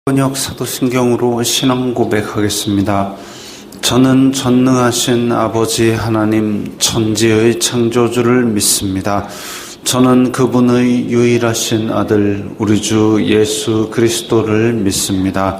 번역 사도신경으로 신앙 고백하겠습니다. 저는 전능하신 아버지 하나님 천지의 창조주를 믿습니다. 저는 그분의 유일하신 아들 우리 주 예수 그리스도를 믿습니다.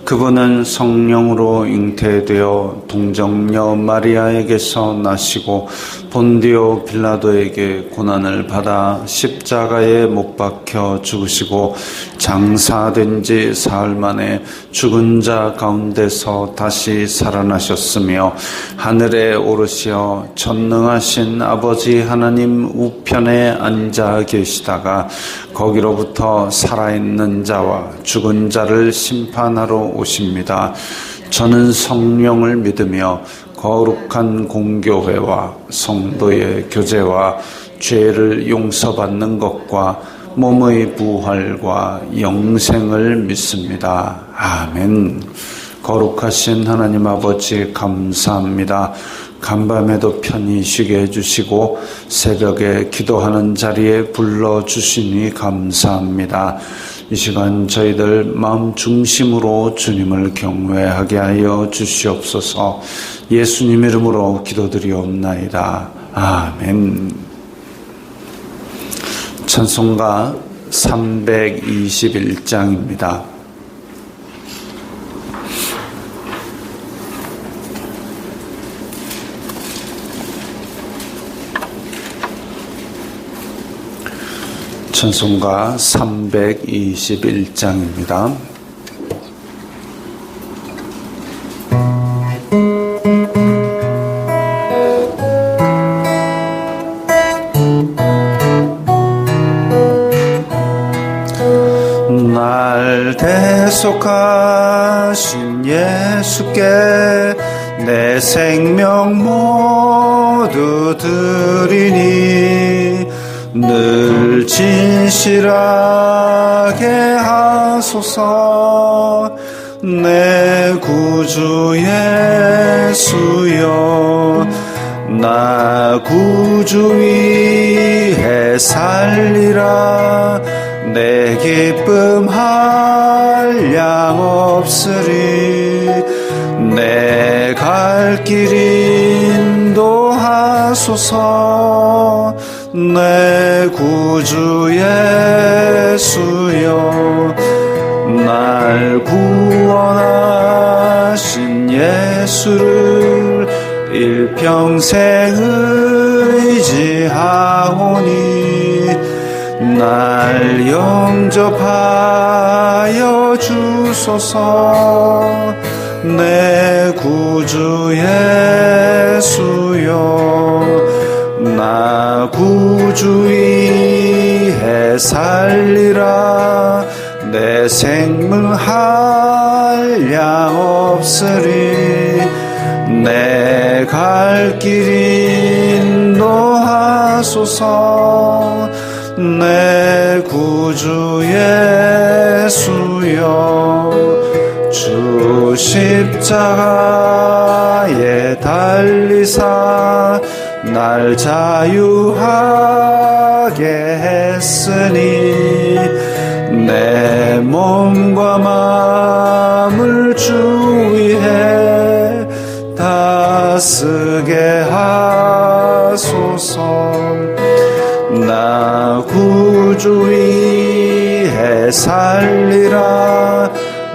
그분은 성령으로 잉태되어 동정녀 마리아에게서 나시고 본디오 빌라도에게 고난을 받아 십자가에 못 박혀 죽으시고 장사된 지 사흘 만에 죽은 자 가운데서 다시 살아나셨으며 하늘에 오르시어 전능하신 아버지 하나님 우편에 앉아 계시다가 거기로부터 살아있는 자와 죽은 자를 심판하러 오십니다. 저는 성령을 믿으며 거룩한 공교회와 성도의 교제와 죄를 용서받는 것과 몸의 부활과 영생을 믿습니다. 아멘. 거룩하신 하나님 아버지 감사합니다. 간밤에도 편히 쉬게 해주시고 새벽에 기도하는 자리에 불러주시니 감사합니다. 이 시간 저희들 마음 중심으로 주님을 경외하게 하여 주시옵소서. 예수님 이름으로 기도드리옵나이다. 아멘. 찬송가 321장입니다. 찬송가 321장입니다. 날 대속하신 예수께 내 생명 모두 드리니 늘 진실하게 하소서. 내 구주 예수여 나 구주 위해 살리라. 내 기쁨 한량 없으리. 내 갈 길 인도하소서. 내 구주 예수여 날 구원하신 예수를 일평생 의지하오니 날 영접하여 주소서. 내 구주 예수여 나 구주 위해 살리라. 내 생명 한량 없으리. 내 갈 길 인도하소서. 내 구주 예수여 주 십자가에 달리사 날 자유하게 했으니 내 몸과 마음을 주 위해 다스게 하소서. 나 구주 위해 살리라.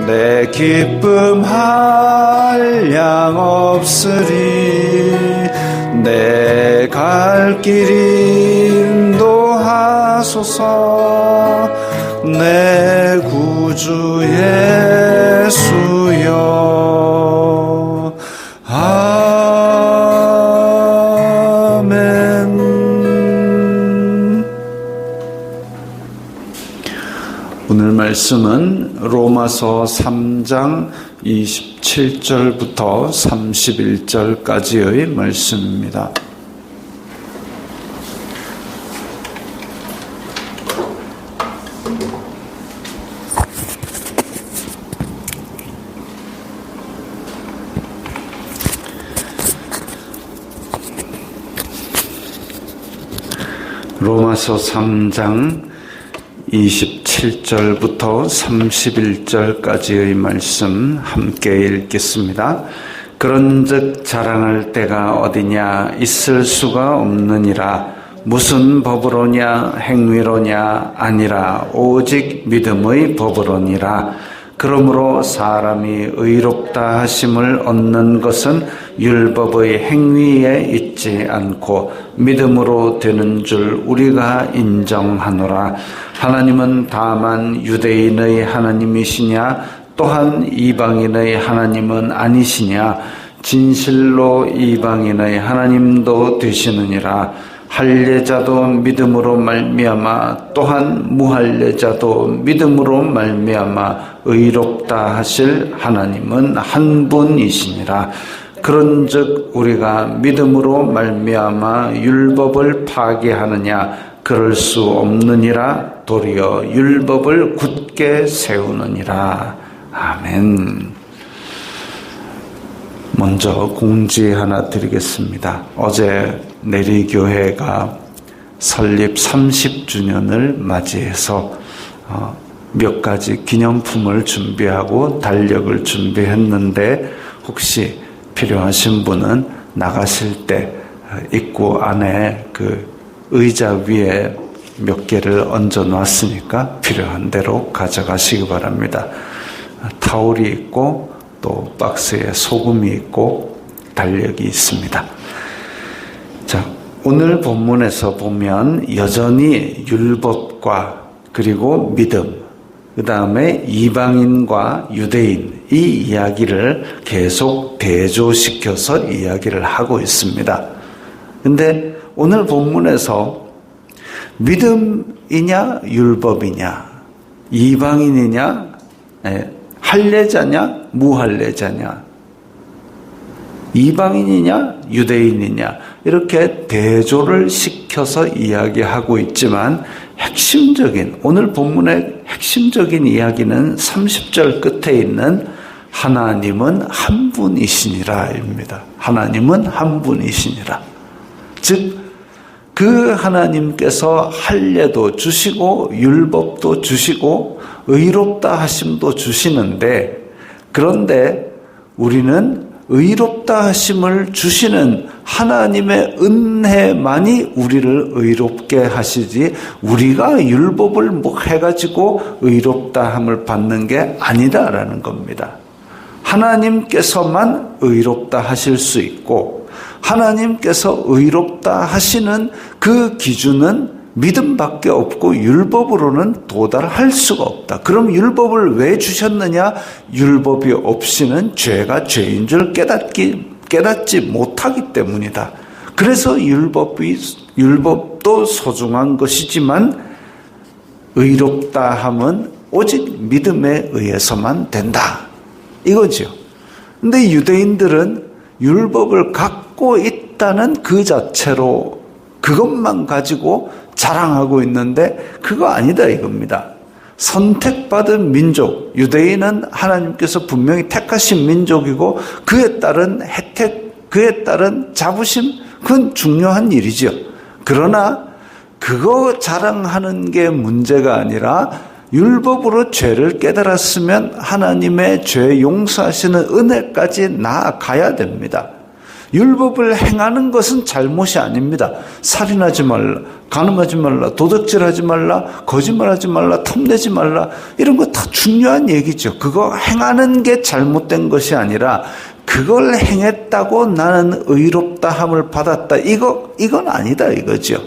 내 기쁨 한량 없으리. 내 갈 길 인도하소서. 내 구주 예수여 아멘. 오늘 말씀은 로마서 3장 27절부터 31절까지의 말씀입니다. 로마서 3장 27절부터 31절까지의 말씀 함께 읽겠습니다. 그런즉 자랑할 때가 어디냐 있을 수가 없느니라. 무슨 법으로냐 행위로냐 아니라 오직 믿음의 법으로니라. 그러므로 사람이 의롭다 하심을 얻는 것은 율법의 행위에 있지 않고 믿음으로 되는 줄 우리가 인정하노라. 하나님은 다만 유대인의 하나님이시냐 또한 이방인의 하나님은 아니시냐. 진실로 이방인의 하나님도 되시느니라. 할례자도 믿음으로 말미암아 또한 무할례자도 믿음으로 말미암아 의롭다 하실 하나님은 한 분이시니라. 그런즉 우리가 믿음으로 말미암아 율법을 파괴하느냐? 그럴 수 없느니라. 도리어 율법을 굳게 세우느니라. 아멘. 먼저 공지 하나 드리겠습니다. 어제 내리교회가 설립 30주년을 맞이해서 몇 가지 기념품을 준비하고 달력을 준비했는데 혹시 필요하신 분은 나가실 때 입구 안에 그 의자 위에 몇 개를 얹어 놨으니까 필요한 대로 가져가시기 바랍니다. 타올이 있고 또 박스에 소금이 있고 달력이 있습니다. 자, 오늘 본문에서 보면 여전히 율법과 그리고 믿음, 그 다음에 이방인과 유대인 이 이야기를 계속 대조시켜서 이야기를 하고 있습니다. 근데 오늘 본문에서 믿음이냐 율법이냐 이방인이냐 할례자냐 무할례자냐 이방인이냐 유대인이냐 이렇게 대조를 시켜서 이야기하고 있지만 핵심적인 오늘 본문의 핵심적인 이야기는 30절 끝에 있는 하나님은 한 분이시니라입니다. 하나님은 한 분이시니라. 즉 그 하나님께서 할례도 주시고 율법도 주시고 의롭다 하심도 주시는데 그런데 우리는 의롭다 하심을 주시는 하나님의 은혜만이 우리를 의롭게 하시지 우리가 율법을 뭐 해가지고 의롭다 함을 받는 게 아니다라는 겁니다. 하나님께서만 의롭다 하실 수 있고 하나님께서 의롭다 하시는 그 기준은 믿음밖에 없고 율법으로는 도달할 수가 없다. 그럼 율법을 왜 주셨느냐? 율법이 없이는 죄가 죄인 줄 깨닫지 못하기 때문이다. 그래서 율법도 소중한 것이지만 의롭다 함은 오직 믿음에 의해서만 된다. 이거죠. 근데 유대인들은 율법을 갖고 있다는 그 자체로 그것만 가지고 자랑하고 있는데 그거 아니다 이겁니다. 선택받은 민족, 유대인은 하나님께서 분명히 택하신 민족이고 그에 따른 혜택, 그에 따른 자부심, 그건 중요한 일이죠. 그러나 그거 자랑하는 게 문제가 아니라 율법으로 죄를 깨달았으면 하나님의 죄 용서하시는 은혜까지 나아가야 됩니다. 율법을 행하는 것은 잘못이 아닙니다. 살인하지 말라, 간음하지 말라, 도둑질하지 말라, 거짓말하지 말라, 탐내지 말라 이런 거 다 중요한 얘기죠. 그거 행하는 게 잘못된 것이 아니라 그걸 행했다고 나는 의롭다함을 받았다. 이건 아니다 이거죠.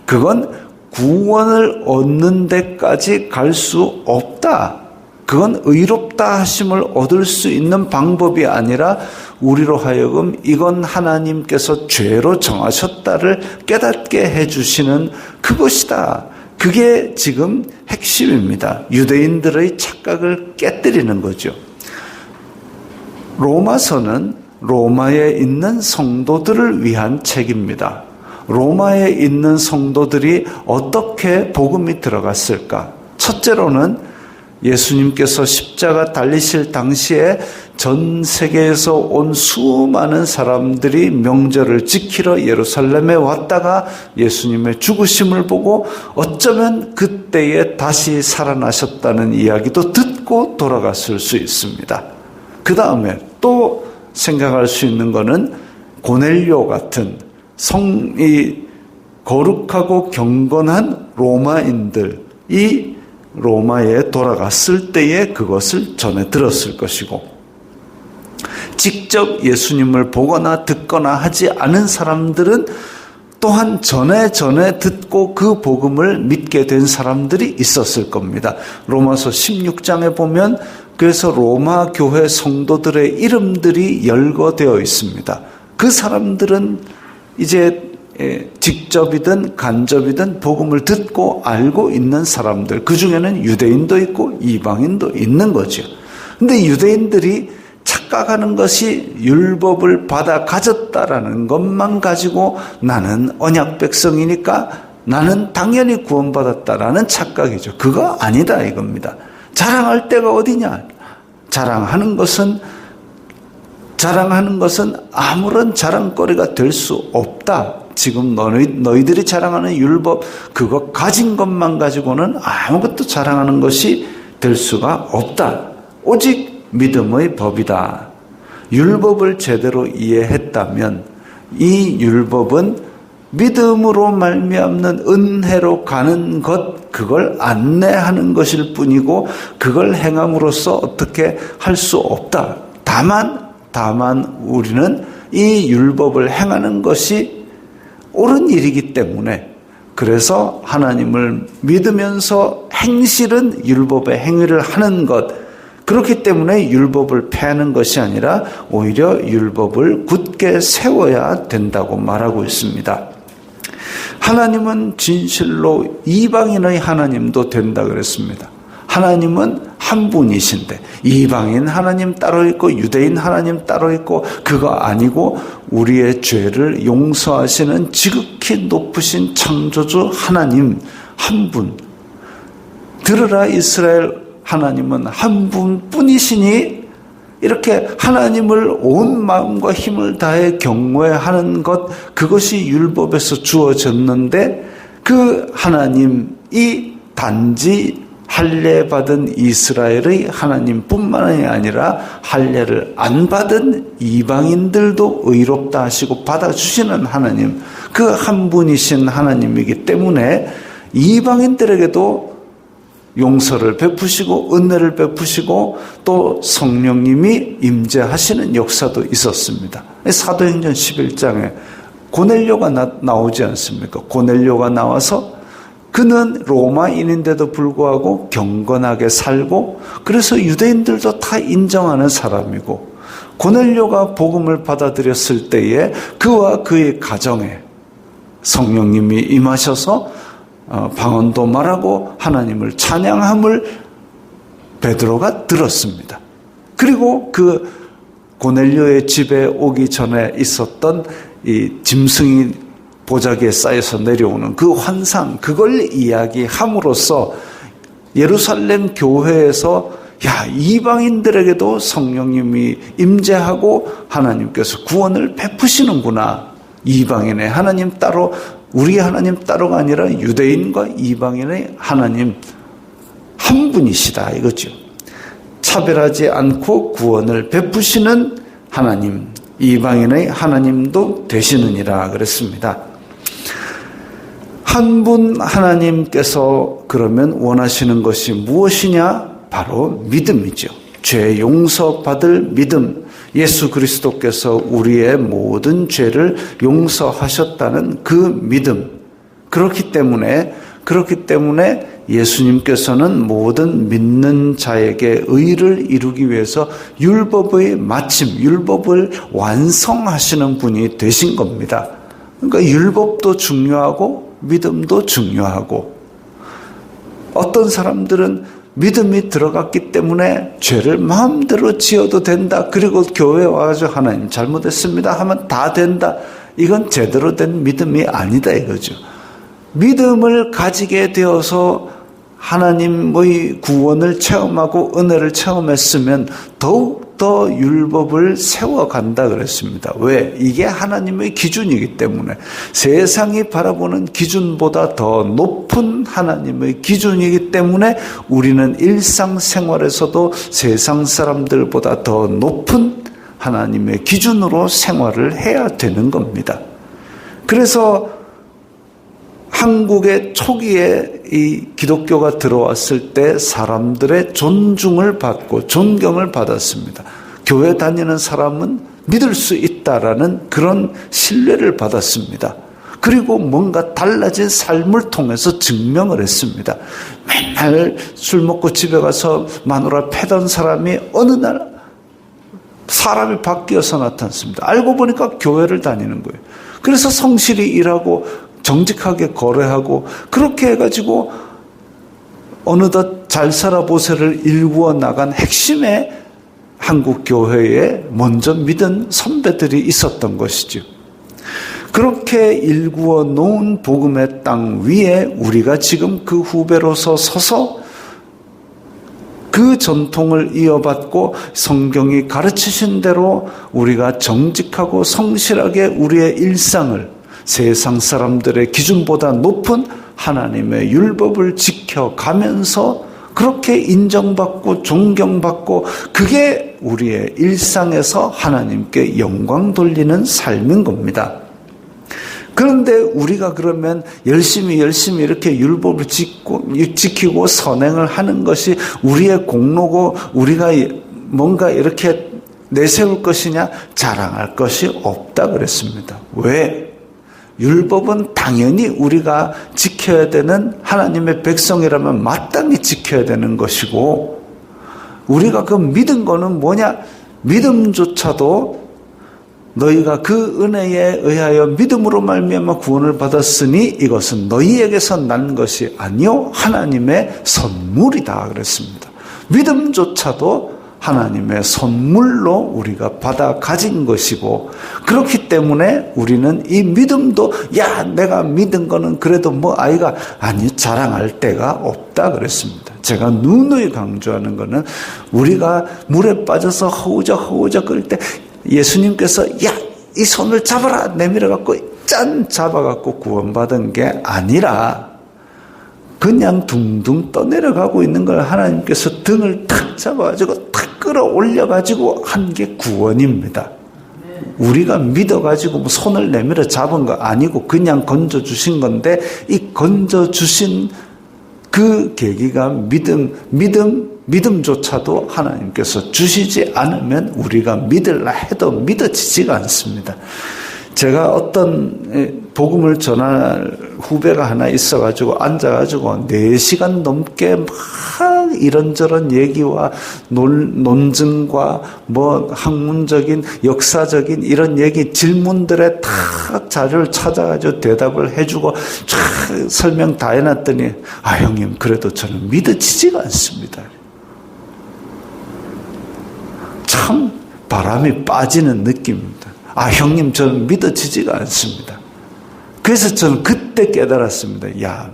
그건 구원을 얻는 데까지 갈 수 없다. 그건 의롭다 하심을 얻을 수 있는 방법이 아니라 우리로 하여금 이건 하나님께서 죄로 정하셨다를 깨닫게 해주시는 그것이다. 그게 지금 핵심입니다. 유대인들의 착각을 깨뜨리는 거죠. 로마서는 로마에 있는 성도들을 위한 책입니다. 로마에 있는 성도들이 어떻게 복음이 들어갔을까? 첫째로는 예수님께서 십자가 달리실 당시에 전 세계에서 온 수많은 사람들이 명절을 지키러 예루살렘에 왔다가 예수님의 죽으심을 보고 어쩌면 그때에 다시 살아나셨다는 이야기도 듣고 돌아갔을 수 있습니다. 그 다음에 또 생각할 수 있는 것은 고넬료 같은 성이 거룩하고 경건한 로마인들이 로마에 돌아갔을 때에 그것을 전해 들었을 것이고, 직접 예수님을 보거나 듣거나 하지 않은 사람들은 또한 전에 듣고 그 복음을 믿게 된 사람들이 있었을 겁니다. 로마서 16장에 보면 그래서 로마 교회 성도들의 이름들이 열거되어 있습니다. 그 사람들은 이제 직접이든 간접이든 복음을 듣고 알고 있는 사람들, 그 중에는 유대인도 있고 이방인도 있는 거죠. 근데 유대인들이 착각하는 것이 율법을 받아 가졌다라는 것만 가지고 나는 언약 백성이니까 나는 당연히 구원받았다라는 착각이죠. 그거 아니다 이겁니다. 자랑할 데가 어디냐? 자랑하는 것은 아무런 자랑거리가 될 수 없다. 지금 너희들이 자랑하는 율법, 그거 가진 것만 가지고는 아무것도 자랑하는 것이 될 수가 없다. 오직 믿음의 법이다. 율법을 제대로 이해했다면 이 율법은 믿음으로 말미암는 은혜로 가는 것, 그걸 안내하는 것일 뿐이고 그걸 행함으로써 어떻게 할 수 없다. 다만 우리는 이 율법을 행하는 것이 옳은 일이기 때문에, 그래서 하나님을 믿으면서 행실은 율법의 행위를 하는 것, 그렇기 때문에 율법을 폐하는 것이 아니라 오히려 율법을 굳게 세워야 된다고 말하고 있습니다. 하나님은 진실로 이방인의 하나님도 된다 그랬습니다. 하나님은 한 분이신데 이방인 하나님 따로 있고 유대인 하나님 따로 있고 그거 아니고 우리의 죄를 용서하시는 지극히 높으신 창조주 하나님 한 분. 들으라 이스라엘, 하나님은 한 분뿐이시니 이렇게 하나님을 온 마음과 힘을 다해 경외하는 것, 그것이 율법에서 주어졌는데 그 하나님이 단지 할례 받은 이스라엘의 하나님뿐만이 아니라 할례를 안 받은 이방인들도 의롭다 하시고 받아주시는 하나님, 그 한 분이신 하나님이기 때문에 이방인들에게도 용서를 베푸시고 은혜를 베푸시고 또 성령님이 임재하시는 역사도 있었습니다. 사도행전 11장에 고넬료가 나오지 않습니까? 고넬료가 나와서 그는 로마인인데도 불구하고 경건하게 살고 그래서 유대인들도 다 인정하는 사람이고, 고넬료가 복음을 받아들였을 때에 그와 그의 가정에 성령님이 임하셔서 방언도 말하고 하나님을 찬양함을 베드로가 들었습니다. 그리고 그 고넬료의 집에 오기 전에 있었던 이 짐승이 보자기에 쌓여서 내려오는 그 환상, 그걸 이야기함으로써 예루살렘 교회에서 야, 이방인들에게도 성령님이 임재하고 하나님께서 구원을 베푸시는구나. 이방인의 하나님 따로, 우리 하나님 따로가 아니라 유대인과 이방인의 하나님 한 분이시다 이거죠. 차별하지 않고 구원을 베푸시는 하나님, 이방인의 하나님도 되시느니라 그랬습니다. 한 분 하나님께서 그러면 원하시는 것이 무엇이냐? 바로 믿음이죠. 죄 용서받을 믿음. 예수 그리스도께서 우리의 모든 죄를 용서하셨다는 그 믿음. 그렇기 때문에 예수님께서는 모든 믿는 자에게 의를 이루기 위해서 율법의 마침, 율법을 완성하시는 분이 되신 겁니다. 그러니까 율법도 중요하고 믿음도 중요하고, 어떤 사람들은 믿음이 들어갔기 때문에 죄를 마음대로 지어도 된다. 그리고 교회에 와서 하나님 잘못했습니다 하면 다 된다. 이건 제대로 된 믿음이 아니다 이거죠. 믿음을 가지게 되어서 하나님의 구원을 체험하고 은혜를 체험했으면 더욱더 율법을 세워간다 그랬습니다. 왜? 이게 하나님의 기준이기 때문에, 세상이 바라보는 기준보다 더 높은 하나님의 기준이기 때문에 우리는 일상생활에서도 세상 사람들보다 더 높은 하나님의 기준으로 생활을 해야 되는 겁니다. 그래서 한국의 초기에 이 기독교가 들어왔을 때 사람들의 존중을 받고 존경을 받았습니다. 교회 다니는 사람은 믿을 수 있다라는 그런 신뢰를 받았습니다. 그리고 뭔가 달라진 삶을 통해서 증명을 했습니다. 맨날 술 먹고 집에 가서 마누라 패던 사람이 어느 날 사람이 바뀌어서 나타났습니다. 알고 보니까 교회를 다니는 거예요. 그래서 성실히 일하고 정직하게 거래하고 그렇게 해가지고 어느덧 잘 살아보세를 일구어 나간 핵심의 한국 교회에 먼저 믿은 선배들이 있었던 것이죠. 그렇게 일구어 놓은 복음의 땅 위에 우리가 지금 그 후배로서 서서 그 전통을 이어받고 성경이 가르치신 대로 우리가 정직하고 성실하게 우리의 일상을 세상 사람들의 기준보다 높은 하나님의 율법을 지켜가면서 그렇게 인정받고 존경받고 그게 우리의 일상에서 하나님께 영광 돌리는 삶인 겁니다. 그런데 우리가 그러면 열심히 이렇게 율법을 지키고 선행을 하는 것이 우리의 공로고 우리가 뭔가 이렇게 내세울 것이냐? 자랑할 것이 없다 그랬습니다. 왜? 율법은 당연히 우리가 지켜야 되는 하나님의 백성이라면 마땅히 지켜야 되는 것이고, 우리가 그 믿은 거는 뭐냐? 믿음조차도 너희가 그 은혜에 의하여 믿음으로 말미암아 구원을 받았으니 이것은 너희에게서 난 것이 아니요 하나님의 선물이다 그랬습니다. 믿음조차도 하나님의 선물로 우리가 받아 가진 것이고, 그렇기 때문에 우리는 이 믿음도 내가 믿은 거는 그래도 아이가 아니 자랑할 데가 없다 그랬습니다. 제가 누누이 강조하는 거는 우리가 물에 빠져서 허우적 거릴 때 예수님께서 이 손을 잡아라 내밀어 갖고 짠 잡아 갖고 구원받은 게 아니라 그냥 둥둥 떠내려가고 있는 걸 하나님께서 등을 탁 잡아가지고 탁 끌어올려가지고 한 게 구원입니다. 우리가 믿어가지고 손을 내밀어 잡은 거 아니고 그냥 건져주신 건데, 이 건져주신 그 계기가 믿음조차도 하나님께서 주시지 않으면 우리가 믿으려 해도 믿어지지가 않습니다. 제가 어떤 복음을 전할 후배가 하나 있어가지고 앉아가지고 4시간 넘게 막 이런저런 얘기와 논증과 학문적인 역사적인 이런 얘기 질문들에 다 자료를 찾아가지고 대답을 해주고 쫙 설명 다 해놨더니 형님 그래도 저는 믿어지지가 않습니다. 참 바람이 빠지는 느낌입니다. 형님 저는 믿어지지가 않습니다. 그래서 저는 그때 깨달았습니다.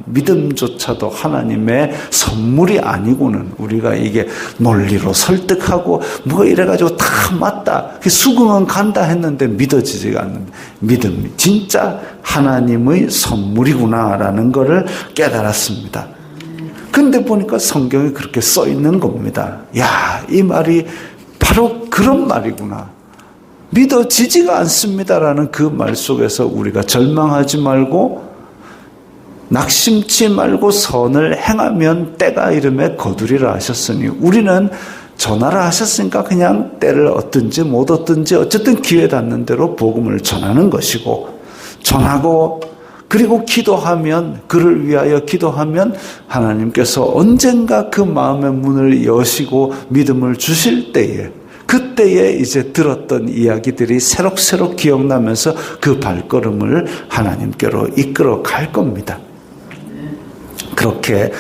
믿음조차도 하나님의 선물이 아니고는 우리가 이게 논리로 설득하고 이래가지고 다 맞다, 수긍은 간다 했는데 믿어지지가 않는 믿음이 진짜 하나님의 선물이구나라는 것을 깨달았습니다. 근데 보니까 성경에 그렇게 써 있는 겁니다. 이 말이 바로 그런 말이구나. 믿어지지가 않습니다라는 그 말 속에서 우리가 절망하지 말고 낙심치 말고 선을 행하면 때가 이름에 거두리라 하셨으니, 우리는 전하라 하셨으니까 그냥 때를 얻든지 못 얻든지 어쨌든 기회 닿는 대로 복음을 전하는 것이고, 전하고 그리고 기도하면, 그를 위하여 기도하면 하나님께서 언젠가 그 마음의 문을 여시고 믿음을 주실 때에, 그때에 이제 들었던 이야기들이 새록새록 기억나면서 그 발걸음을 하나님께로 이끌어 갈 겁니다. 그렇게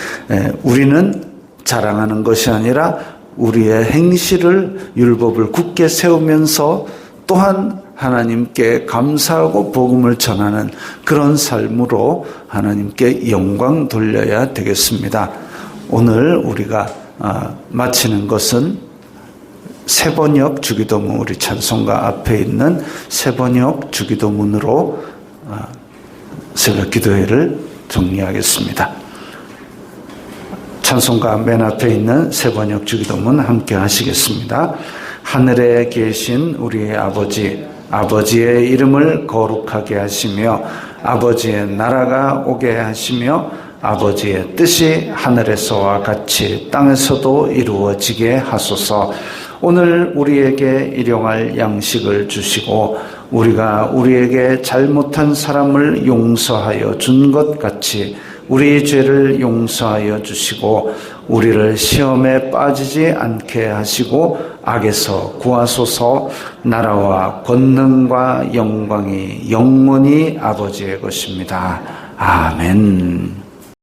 우리는 자랑하는 것이 아니라 우리의 행실을, 율법을 굳게 세우면서 또한 하나님께 감사하고 복음을 전하는 그런 삶으로 하나님께 영광 돌려야 되겠습니다. 오늘 우리가 마치는 것은 세번역 주기도문, 우리 찬송가 앞에 있는 세번역 주기도문으로 새벽 기도회를 정리하겠습니다. 찬송가 맨 앞에 있는 세번역 주기도문 함께 하시겠습니다. 하늘에 계신 우리의 아버지, 아버지의 이름을 거룩하게 하시며 아버지의 나라가 오게 하시며 아버지의 뜻이 하늘에서와 같이 땅에서도 이루어지게 하소서. 오늘 우리에게 일용할 양식을 주시고 우리가 우리에게 잘못한 사람을 용서하여 준 것 같이 우리 죄를 용서하여 주시고 우리를 시험에 빠지지 않게 하시고 악에서 구하소서. 나라와 권능과 영광이 영원히 아버지의 것입니다. 아멘.